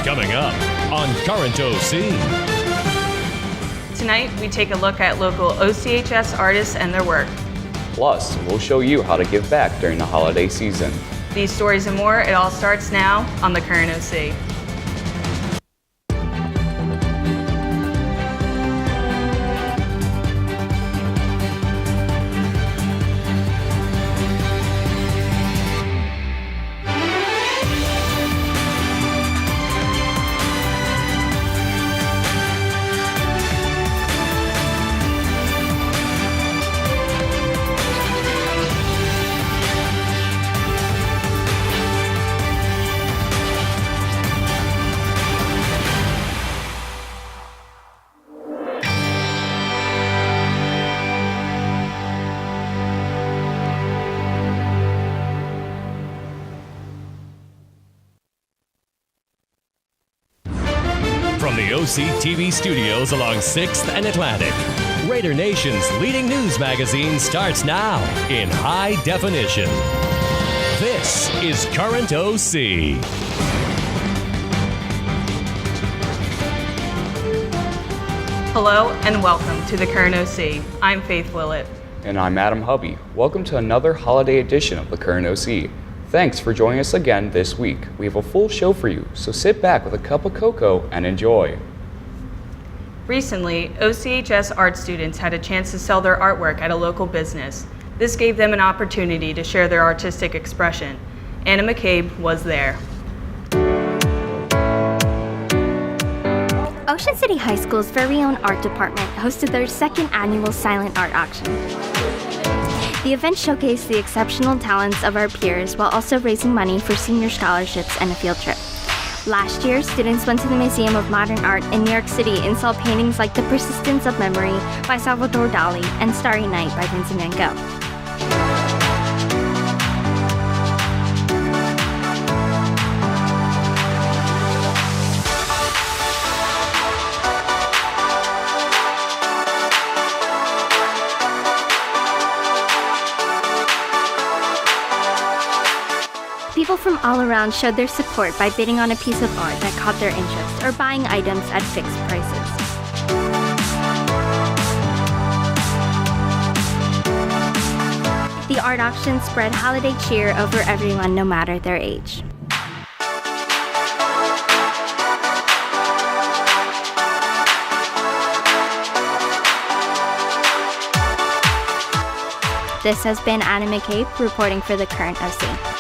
Coming up on Current OC. Tonight, we take a look at local OCHS artists and their work. Plus, we'll show you how to give back during the holiday season. These stories and more, it all starts now on the Current OC. From the OC TV studios along 6th and Atlantic, Raider Nation's leading news magazine starts now in high definition. This is Current OC. Hello and welcome to the Current OC. I'm Faith Willett. And I'm Adam Hubby. Welcome to another holiday edition of the Current OC. Thanks for joining us again this week. We have a full show for you, so sit back with a cup of cocoa and enjoy. Recently, OCHS art students had a chance to sell their artwork at a local business. This gave them an opportunity to share their artistic expression. Anna McCabe was there. Ocean City High School's very own art department hosted their second annual silent art auction. The event showcased the exceptional talents of our peers while also raising money for senior scholarships and a field trip. Last year, students went to the Museum of Modern Art in New York City and saw paintings like The Persistence of Memory by Salvador Dali and Starry Night by Vincent van Gogh. People from all around showed their support by bidding on a piece of art that caught their interest or buying items at fixed prices. The art auction spread holiday cheer over everyone, no matter their age. This has been Anna McCabe reporting for the Current OC.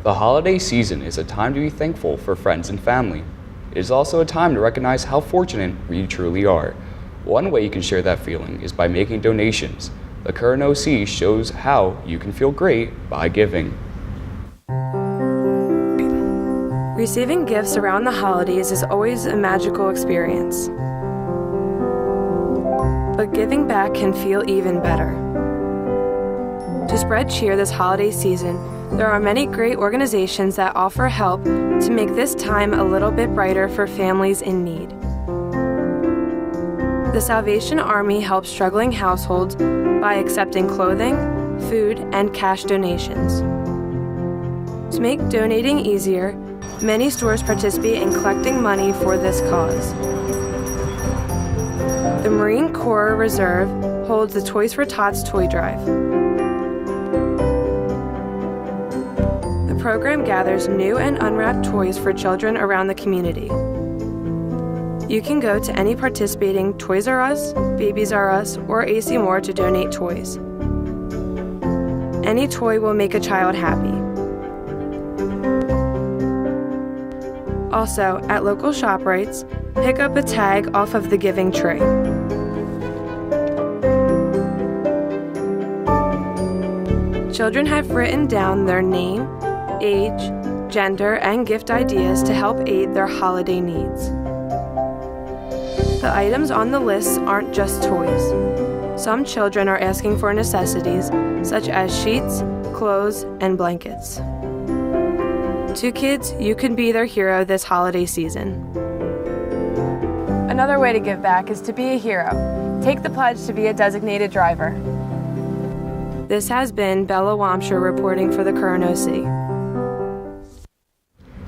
The holiday season is a time to be thankful for friends and family. It is also a time to recognize how fortunate we truly are. One way you can share that feeling is by making donations. The Current OC shows how you can feel great by giving. Receiving gifts around the holidays is always a magical experience. But giving back can feel even better. To spread cheer this holiday season, there are many great organizations that offer help to make this time a little bit brighter for families in need. The Salvation Army helps struggling households by accepting clothing, food, and cash donations. To make donating easier, many stores participate in collecting money for this cause. The Marine Corps Reserve holds the Toys for Tots Toy Drive. The program gathers new and unwrapped toys for children around the community. You can go to any participating Toys R Us, Babies R Us, or AC Moore to donate toys. Any toy will make a child happy. Also, at local ShopRites, pick up a tag off of the giving tray. Children have written down their name, age, gender, and gift ideas to help aid their holiday needs. The items on the list aren't just toys. Some children are asking for necessities such as sheets, clothes, and blankets. To kids, you can be their hero this holiday season. Another way to give back is to be a hero. Take the pledge to be a designated driver. This has been Bella Wamsher reporting for the Current OC.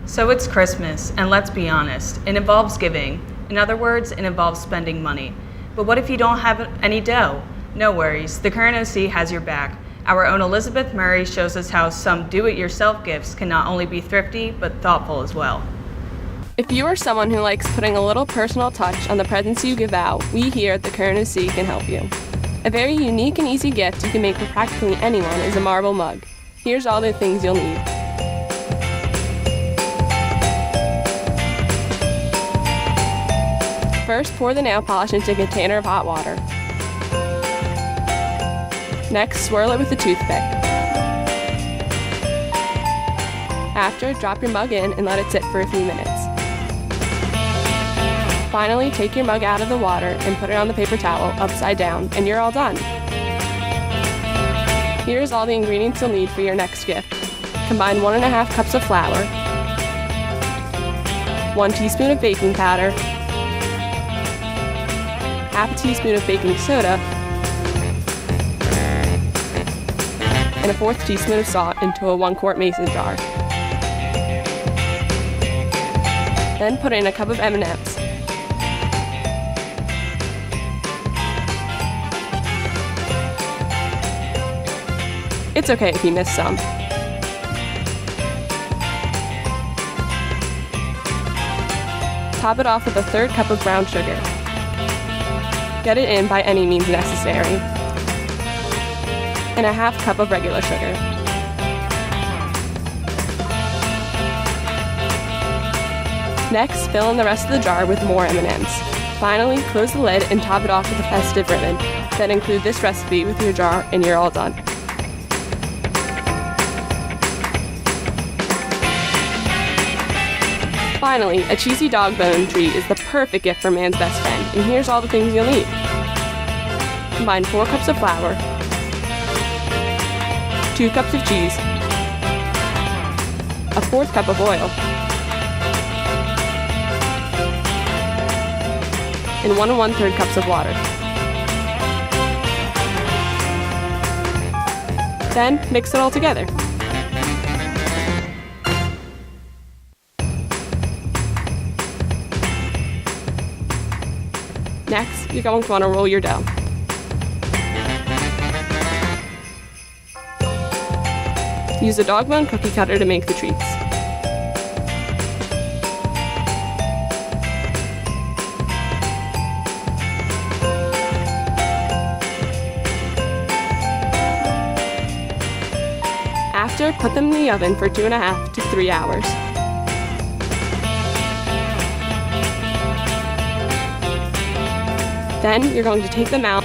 So it's Christmas, and let's be honest, it involves giving. In other words, it involves spending money. But what if you don't have any dough? No worries, the Current OC has your back. Our own Elizabeth Murray shows us how some do-it-yourself gifts can not only be thrifty, but thoughtful as well. If you are someone who likes putting a little personal touch on the presents you give out, we here at the Current OC can help you. A very unique and easy gift you can make for practically anyone is a marble mug. Here's all the things you'll need. First, pour the nail polish into a container of hot water. Next, swirl it with a toothpick. After, drop your mug in and let it sit for a few minutes. Finally, take your mug out of the water and put it on the paper towel upside down, and you're all done. Here's all the ingredients you'll need for your next gift. Combine 1.5 cups of flour, 1 teaspoon of baking powder, half a teaspoon of baking soda, and a 1/4 teaspoon of salt into a 1-quart mason jar. Then put in a cup of M&Ms. It's okay if you miss some. Top it off with a 1/3 cup of brown sugar. Get it in by any means necessary. And a 1/2 cup of regular sugar. Next, fill in the rest of the jar with more M&Ms. Finally, close the lid and top it off with a festive ribbon. Then include this recipe with your jar and you're all done. Finally, a cheesy dog bone treat is the perfect gift for man's best friend, and here's all the things you'll need. Combine 4 cups of flour, 2 cups of cheese, a 1/4 cup of oil, and 1 1/3 cups of water. Then mix it all together. Next, you're going to want to roll your dough. Use a dog bone cookie cutter to make the treats. After, put them in the oven for 2.5 to 3 hours. Then you're going to take them out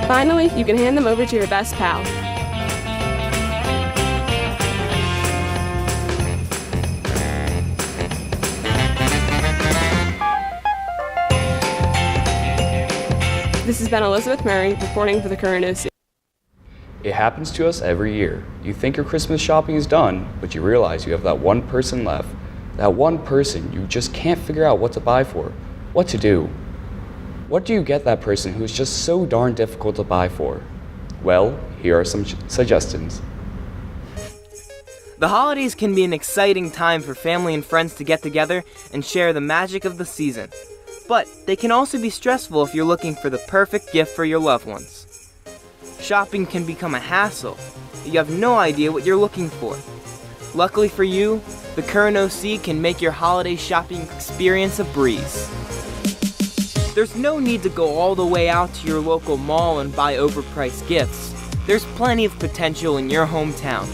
Finally, you can hand them over to your best pal. This has been Elizabeth Murray reporting for the Current OC. It happens to us every year. You think your Christmas shopping is done, but you realize you have that one person left. That one person you just can't figure out what to buy for, what to do. What do you get that person who is just so darn difficult to buy for? Well, here are some suggestions. The holidays can be an exciting time for family and friends to get together and share the magic of the season. But they can also be stressful if you're looking for the perfect gift for your loved ones. Shopping can become a hassle. You have no idea what you're looking for. Luckily for you, the Current OC can make your holiday shopping experience a breeze. There's no need to go all the way out to your local mall and buy overpriced gifts. There's plenty of potential in your hometown.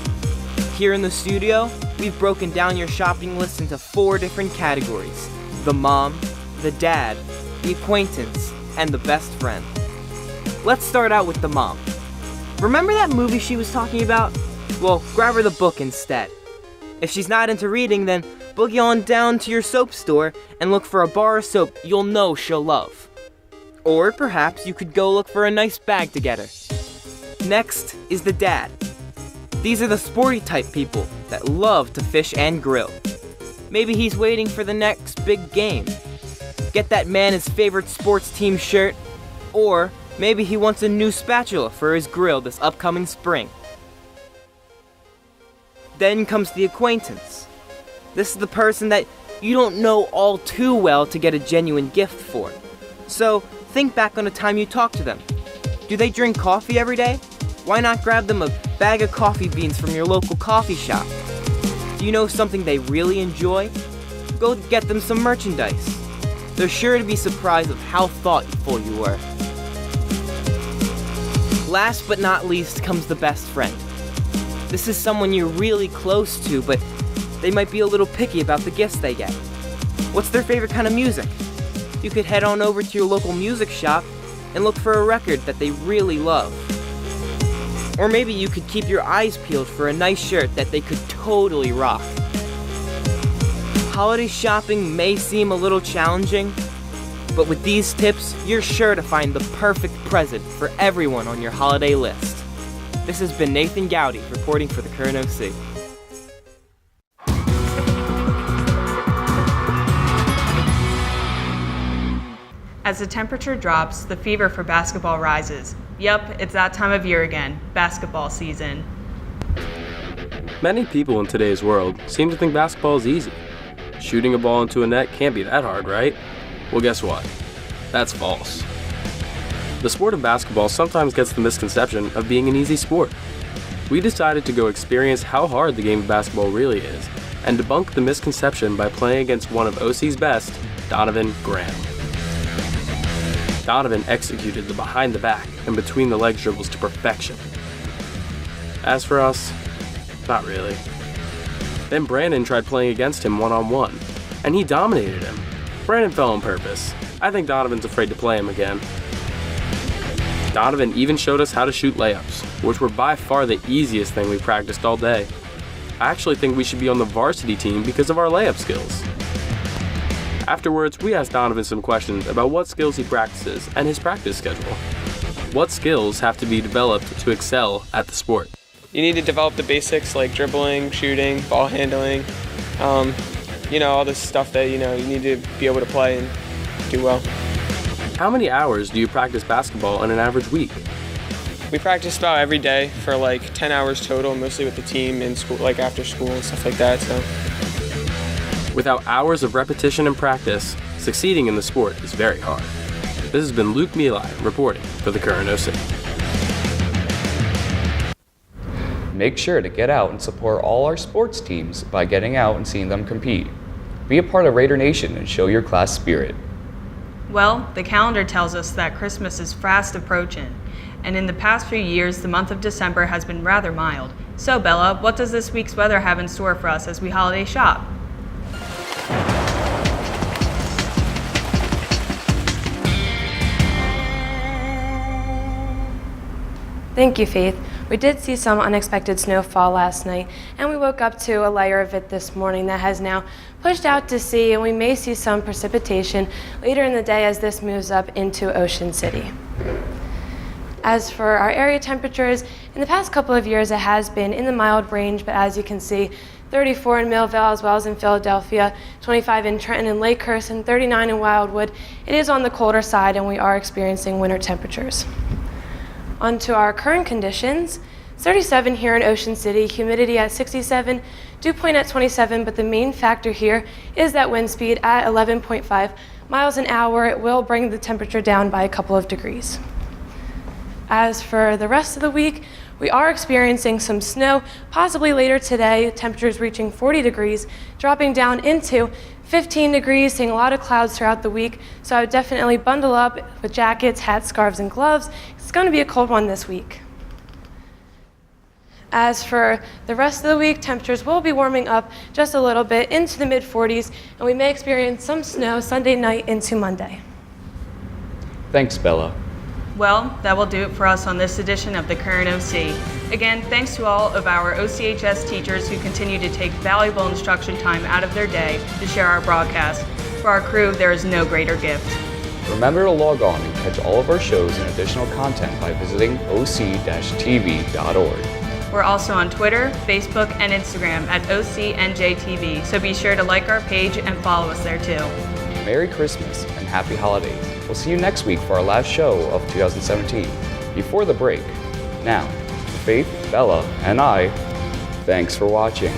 Here in the studio, we've broken down your shopping list into 4 different categories: the mom, the dad, the acquaintance, and the best friend. Let's start out with the mom. Remember that movie she was talking about? Well, grab her the book instead. If she's not into reading, then boogie on down to your soap store and look for a bar of soap you'll know she'll love. Or perhaps you could go look for a nice bag to get her. Next is the dad. These are the sporty type people that love to fish and grill. Maybe he's waiting for the next big game. Get that man his favorite sports team shirt, or Maybe he wants a new spatula for his grill this upcoming spring. Then comes the acquaintance. This is the person that you don't know all too well to get a genuine gift for. So think back on a time you talked to them. Do they drink coffee every day? Why not grab them a bag of coffee beans from your local coffee shop? Do you know something they really enjoy? Go get them some merchandise. They're sure to be surprised of how thoughtful you were. Last but not least comes the best friend. This is someone you're really close to, but they might be a little picky about the gifts they get. What's their favorite kind of music? You could head on over to your local music shop and look for a record that they really love. Or maybe you could keep your eyes peeled for a nice shirt that they could totally rock. Holiday shopping may seem a little challenging, but with these tips, you're sure to find the perfect present for everyone on your holiday list. This has been Nathan Gowdy reporting for the Current OC. As the temperature drops, the fever for basketball rises. Yup, it's that time of year again, basketball season. Many people in today's world seem to think basketball is easy. Shooting a ball into a net can't be that hard, right? Well, guess what? That's false. The sport of basketball sometimes gets the misconception of being an easy sport. We decided to go experience how hard the game of basketball really is and debunk the misconception by playing against one of OC's best, Donovan Graham. Donovan executed the behind the back and between the legs dribbles to perfection. As for us, not really. Then Brandon tried playing against him one-on-one, and he dominated him. Brandon fell on purpose. I think Donovan's afraid to play him again. Donovan even showed us how to shoot layups, which were by far the easiest thing we practiced all day. I actually think we should be on the varsity team because of our layup skills. Afterwards, we asked Donovan some questions about what skills he practices and his practice schedule. What skills have to be developed to excel at the sport? You need to develop the basics like dribbling, shooting, ball handling, all this stuff that, you need to be able to play and do well. How many hours do you practice basketball in an average week? We practice about every day for like 10 hours total, mostly with the team in school, like after school and stuff like that, so. Without hours of repetition and practice, succeeding in the sport is very hard. This has been Luke Mealy reporting for the Current OC. Make sure to get out and support all our sports teams by getting out and seeing them compete. Be a part of Raider Nation and show your class spirit. Well, the calendar tells us that Christmas is fast approaching, and in the past few years, the month of December has been rather mild. So, Bella, what does this week's weather have in store for us as we holiday shop? Thank you, Faith. We did see some unexpected snowfall last night, and we woke up to a layer of it this morning that has now pushed out to sea, and we may see some precipitation later in the day as this moves up into Ocean City. As for our area temperatures, in the past couple of years it has been in the mild range, but as you can see, 34 in Millville as well as in Philadelphia, 25 in Trenton and Lakehurst, and 39 in Wildwood. It is on the colder side, and we are experiencing winter temperatures. On to our current conditions. It's 37 here in Ocean City, humidity at 67, dew point at 27, but the main factor here is that wind speed at 11.5 miles an hour. It will bring the temperature down by a couple of degrees. As for the rest of the week, we are experiencing some snow, possibly later today, temperatures reaching 40 degrees, dropping down into 15 degrees, seeing a lot of clouds throughout the week, so I would definitely bundle up with jackets, hats, scarves, and gloves. It's going to be a cold one this week. As for the rest of the week, temperatures will be warming up just a little bit into the mid-40s, and we may experience some snow Sunday night into Monday. Thanks, Bella. Well, that will do it for us on this edition of the Current OC. Again, thanks to all of our OCHS teachers who continue to take valuable instruction time out of their day to share our broadcast. For our crew, there is no greater gift. Remember to log on and catch all of our shows and additional content by visiting oc-tv.org. We're also on Twitter, Facebook, and Instagram at OCNJTV, so be sure to like our page and follow us there too. Merry Christmas and Happy Holidays. We'll We'll see you next week for our last show of 2017. Before the break, now, Faith, Bella, and I, thanks for watching.